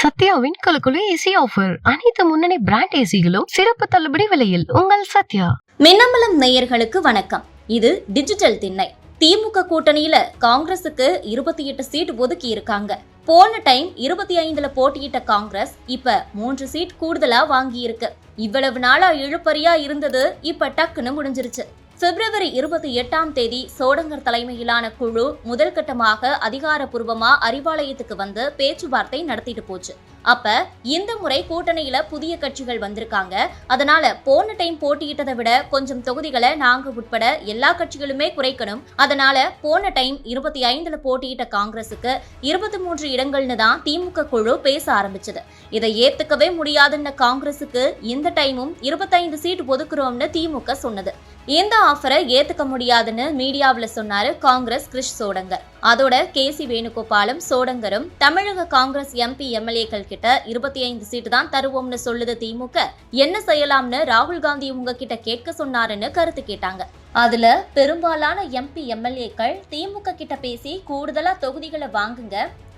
சத்யாவின் குலுக்குலு AC offer. அனைத்து முன்னணி brand ஏசிகளும் சிறப்பு தள்ளுபடி விலையில் உங்கள் சத்யா. மின்னம்பலம் நேயர்களுக்கு வணக்கம். இது டிஜிட்டல் திண்ணை. திமுக கூட்டணியில காங்கிரசுக்கு 28 சீட் ஒதுக்கி இருக்காங்க. போன டைம் 25ல போட்டியிட்ட காங்கிரஸ் இப்ப 3 சீட் கூடுதலா வாங்கி இருக்கு. இவ்வளவு நாளா இழுபறியா இருந்தது இப்ப டக்குன்னு முடிஞ்சிருச்சு. பிப்ரவரி 28ஆம் தேதி சோடங்கர் தலைமையிலான குழு முதல் கட்டமாக அதிகாரப்பூர்வமா அறிவாலயத்துக்கு வந்து பேச்சுவார்த்தை நடத்திட்டு போச்சு. அப்ப இந்த முறை கூட்டணியில புதிய கட்சிகள் வந்திருக்காங்க. அதனால போன டைம் போட்டியிட்டதை விட கொஞ்சம் தொகுதிகளை நாங்க உட்பட எல்லா கட்சிகளுமே குறைக்கணும். அதனால போன டைம் 25ல போட்டியிட்ட காங்கிரசுக்கு 23 இடங்கள்னு தான் திமுக குழு பேச ஆரம்பிச்சது. இதை ஏத்துக்கவே முடியாதுன்னு காங்கிரசுக்கு இந்த டைமும் 25 சீட் ஒதுக்குறோம்னு திமுக சொன்னது. இந்த ஆஃபரை ஏத்துக்க முடியாதுன்னு மீடியாவில் சொன்னாரு காங்கிரஸ் கிரிஷ் சோடங்கர். அதோட கேசி வேணுகோபாலும் சோடங்கரும் தமிழக காங்கிரஸ் எம்பி எம்எல்ஏக்கள் கிட்ட 25 சீட்டு தான் தருவோம்னு சொல்லுது திமுக. என்ன செய்யலாம்னு ராகுல் காந்தி உங்ககிட்ட கேட்க சொன்னாருன்னு கருத்து கேட்டாங்க. அதுல பெரும்பாலான எம்பி எம்எல்ஏக்கள் திமுக கிட்ட பேசி கூடுதலா தொகுதிகளை வாங்குங்க,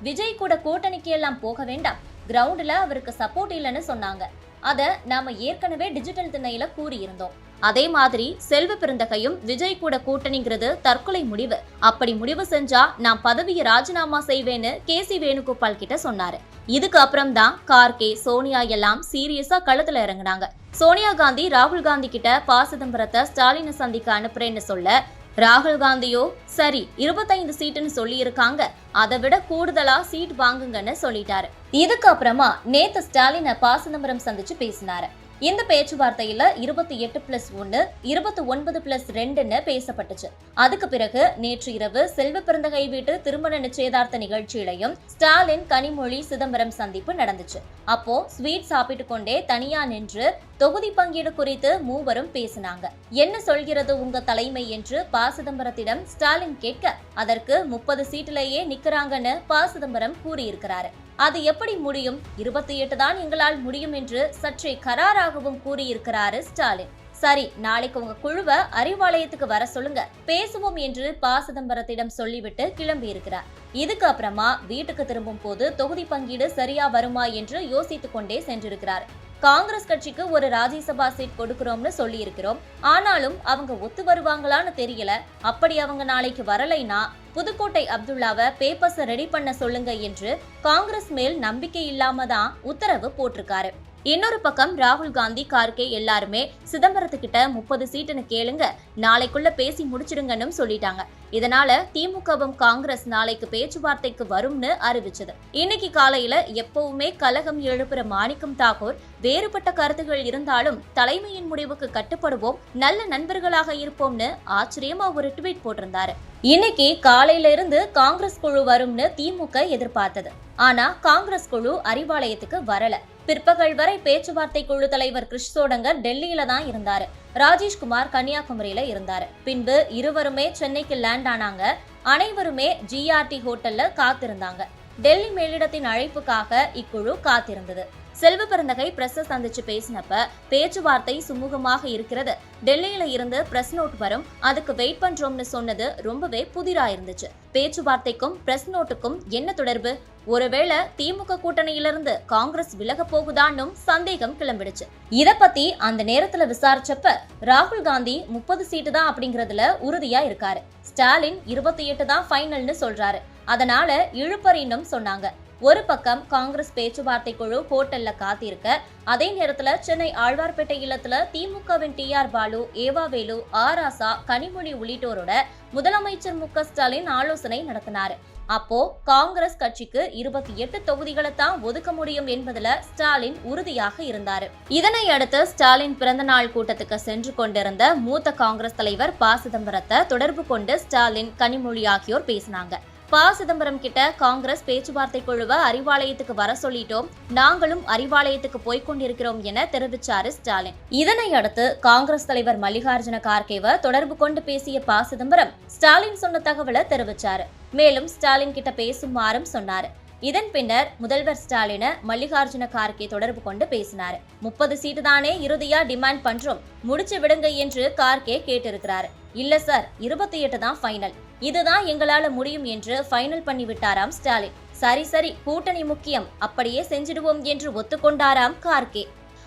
விஜய் கூட கூட்டணிக்கு எல்லாம் போக வேண்டாம், கிரவுண்ட்ல அவருக்கு சப்போர்ட் இல்லைன்னு சொன்னாங்க. அத நாம ஏற்கனவே டிஜிட்டல் திண்ணையில கூறியிருந்தோம். அதே மாதிரி செல்வ பெருந்தகையும் விஜய் கூட கூட்டணிங்கிறது தற்கொலை முடிவு, அப்படி முடிவு செஞ்சா நான் பதவியை ராஜினாமா செய்வேன்னு கேசி வேணுகோபால் கிட்ட சொன்னாரு. இதுக்கு அப்புறம் தான் கார்கே, சோனியா எல்லாம் சீரியஸா களத்துல இறங்குனாங்க. சோனியா காந்தி ராகுல் காந்தி கிட்ட ப. சிதம்பரத்தை ஸ்டாலினை சந்திக்க அனுப்புறேன்னு சொல்ல, ராகுல் காந்தியோ சரி 25 சீட்டுன்னு சொல்லி இருக்காங்க, அதை விட கூடுதலா சீட் வாங்குங்கன்னு சொல்லிட்டாரு. இதுக்கு அப்புறமா நேத்து ஸ்டாலினை ப. சிதம்பரம் சந்திச்சு பேசினாரு. இந்த பேச்சுவார்த்தையில 28+1 29+2ன்னு பேசப்பட்டுச்சு. அதுக்கு பிறகு நேற்று இரவு செல்வ பெருந்தகை வீட்டு திருமண நிச்சயதார்த்த நிகழ்ச்சியிலையும் ஸ்டாலின், கனிமொழி, சிதம்பரம் சந்திப்பு நடந்துச்சு. அப்போ ஸ்வீட் சாப்பிட்டு கொண்டே தனியா நின்று தொகுதி பங்கீடு குறித்து மூவரும் பேசினாங்க. என்ன சொல்கிறது உங்க தலைமை என்று ப. சிதம்பரத்திடம் ஸ்டாலின் கேட்க, அதற்கு 30 சீட்டிலேயே நிக்கிறாங்கன்னு ப. சிதம்பரம் கூறியிருக்கிறாரு. அது எப்படி முடியும், 28 தான் எங்களால் முடியும் என்று சற்றே கராராகவும் கூறியிருக்கிறாரு ஸ்டாலின். சரி, நாளைக்கு உங்க குழுவை அறிவாலயத்துக்கு வர சொல்லுங்க, பேசுவோம் என்று ப. சிதம்பரத்திடம் சொல்லிவிட்டு கிளம்பி இருக்கிறார். இதுக்கு அப்புறமா வீட்டுக்கு திரும்பும் போது தொகுதி பங்கீடு சரியா வருமா என்று யோசித்துக் கொண்டே சென்றிருக்கிறார். காங்கிரஸ் கட்சிக்கு ஒரு ராஜ்யசபா சீட் கொடுக்கிறோம்னு சொல்லி இருக்கிறோம், ஆனாலும் அவங்க ஒத்து வருவாங்களான்னு தெரியல. அப்படி அவங்க நாளைக்கு வரலைன்னா புதுக்கோட்டை அப்துல்லாவை பேப்பர்ஸை ரெடி பண்ண சொல்லுங்க என்று காங்கிரஸ் மேல் நம்பிக்கை இல்லாம தான் உத்தரவு போட்டிருக்காரு. இன்னொரு பக்கம் ராகுல் காந்தி, கார்கே எல்லாருமே சிதம்பரத்துக்கிட்ட 30 சீட்டுன்னு கேளுங்க, நாளைக்குள்ள பேசி முடிச்சிடுங்கன்னு சொல்லிட்டாங்க. இதனால திமுகவும் காங்கிரஸ் நாளைக்கு பேச்சுவார்த்தைக்கு வரும்னு அறிவிச்சது. இன்னைக்கு காலையில எப்பவுமே கலகம் எழுப்புற மாணிக்கம் தாக்கூர் வேறுபட்ட கருத்துகள் இருந்தாலும் தலைமையின் முடிவுக்கு கட்டுப்படுவோம், நல்ல நண்பர்களாக இருப்போம்னு ஆச்சரியமா ஒரு ட்வீட் போட்டிருந்தாரு. இன்னைக்கு காலையில இருந்து காங்கிரஸ் குழு வரும்னு திமுக எதிர்பார்த்தது. ஆனா காங்கிரஸ் குழு அறிவாலயத்துக்கு வரல. பிற்பகல் வரை பேச்சுவார்த்தை குழு தலைவர் கிரிஷ் சோடங்கர் டெல்லியில தான் இருந்தாரு. ராஜேஷ்குமார் கன்னியாகுமரியில இருந்தாரு. பின்பு இருவருமே சென்னைக்கு லேண்ட் ஆனாங்க. அனைவருமே ஜிஆர்டி ஹோட்டல்ல காத்திருந்தாங்க. டெல்லி மேலிடத்தின் அழைப்புக்காக இக்குழு காத்திருந்தது. செல்வ பெருந்தகை பிரஸ் சந்திச்சு பேசினப்ப பேச்சுவார்த்தை சுமூகமாக இருக்கிறது, டெல்லியில இருந்து பிரஸ் நோட் வரும், அதுக்கு வெயிட் பண்றோம்னு சொன்னது ரொம்பவே புதிரா இருந்துச்சு. பேச்சுவார்த்தைக்கும் பிரஸ் நோட்டுக்கும் என்ன தொடர்பு? ஒருவேளை திமுக கூட்டணியிலிருந்து காங்கிரஸ் விலக போகுதான்னும் சந்தேகம் கிளம்பிடுச்சு. இத பத்தி அந்த நேரத்துல விசாரிச்சப்ப ராகுல் காந்தி 30 சீட்டு தான் அப்படிங்கறதுல உறுதியா இருக்காரு. ஸ்டாலின் 28 தான் ஃபைனல்னு சொல்றாரு. அதனால இழுபறின்னும் சொன்னாங்க. ஒரு பக்கம் காங்கிரஸ் பேச்சுவார்த்தை குழு ஹோட்டல்ல காத்திருக்க, அதே நேரத்துல சென்னை ஆழ்வார்பேட்டை இல்லத்துல திமுகவின் டி.ஆர். பாலு, ஏவாவேலு, ஆராசா, கனிமொழி உள்ளிட்டோரோட முதலமைச்சர் மு.க. ஸ்டாலின் ஆலோசனை நடத்தினாரு. அப்போ காங்கிரஸ் கட்சிக்கு 28 தொகுதிகளை தான் ஒதுக்க முடியும் என்பதுல ஸ்டாலின் உறுதியாக இருந்தாரு. இதனை அடுத்து ஸ்டாலின் பிறந்த நாள் கூட்டத்துக்கு சென்று கொண்டிருந்த மூத்த காங்கிரஸ் தலைவர் ப. சிதம்பரத்தை தொடர்பு கொண்டு ஸ்டாலின், கனிமொழி ஆகியோர் பேசினாங்க. ப. சிதம்பரம் கிட்ட காங்கிரஸ் பேச்சுவார்த்தை குழுவை அறிவாலயத்துக்கு வர சொல்லிட்டோம், நாங்களும் அறிவாலயத்துக்கு போய்கொண்டிருக்கிறோம் என தெரிவிச்சாரு ஸ்டாலின். இதனை அடுத்து காங்கிரஸ் தலைவர் மல்லிகார்ஜுன கார்கேவை தொடர்பு கொண்டு பேசிய ப. சிதம்பரம் ஸ்டாலின் சொன்ன தகவலை தெரிவிச்சாரு. மேலும் ஸ்டாலின் கிட்ட பேசுமாறும் சொன்னாரு. இதன் பின்னர் முதல்வர் ஸ்டாலினை மல்லிகார்ஜுன கார்கே தொடர்பு கொண்டு பேசினாரு. 30 சீட்டு தானே இறுதியா டிமாண்ட் பண்றோம், முடிச்சு விடுங்க என்று கார்கே கேட்டிருக்கிறாரு. இல்ல சார், 28 தான் ஃபைனல், இதுதான் எங்களால முடியும் என்று ஃபைனல் பண்ணி விட்டாராம் ஸ்டாலின். சரி கூட்டணி முக்கியம், அப்படியே செஞ்சிடுவோம் என்று ஒத்துக்கொண்டாராம் கார்கே.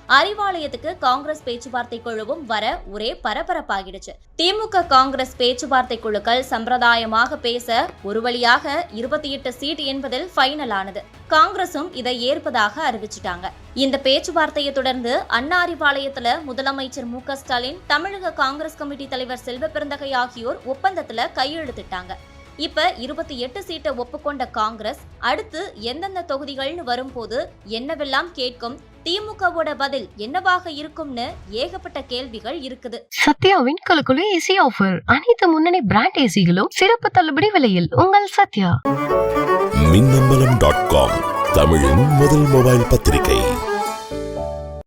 அறிவாலயத்துக்கு காங்கிரஸ் பேச்சுவார்த்தை குழுவும் வர ஒரே பரபரப்பாகிடுச்சு. திமுக காங்கிரஸ் பேச்சுவார்த்தை குழுக்கள் சம்பிரதாயமாக பேச ஒரு வழியாக 28 சீட் என்பதில் ஃபைனல் ஆனது. காங்கிரசும் இதை ஏற்பதாக அறிவிச்சிட்டாங்க. இந்த பேச்சுவார்த்தையை தொடர்ந்து அண்ணா அறிவாலயத்துல முதலமைச்சர் மு.க. ஸ்டாலின், தமிழக காங்கிரஸ் கமிட்டி தலைவர் செல்வ பெருந்தகை ஆகியோர் ஒப்பந்தத்துல கையெழுத்திட்டாங்க. இப்ப 28 சீட்டை ஒப்புக்கொண்ட காங்கிரஸ் அடுத்து எந்தெந்த தொகுதிகள்னு வரும்போது என்னவெல்லாம் கேட்கும், திமுகவோட பதில் என்னவாக இருக்கும்னு ஏகப்பட்ட கேள்விகள் இருக்குது. சத்யாவின் குலுக்குலு ஏசி ஆஃபர். அனைத்து முன்னணி பிராண்ட் ஏசிகளும் சிறப்பு தள்ளுபடி விலையில். உங்கள் சத்யா. மின்னம்பலம்.com தமிழின் முதல் மொபைல் பத்திரிகை.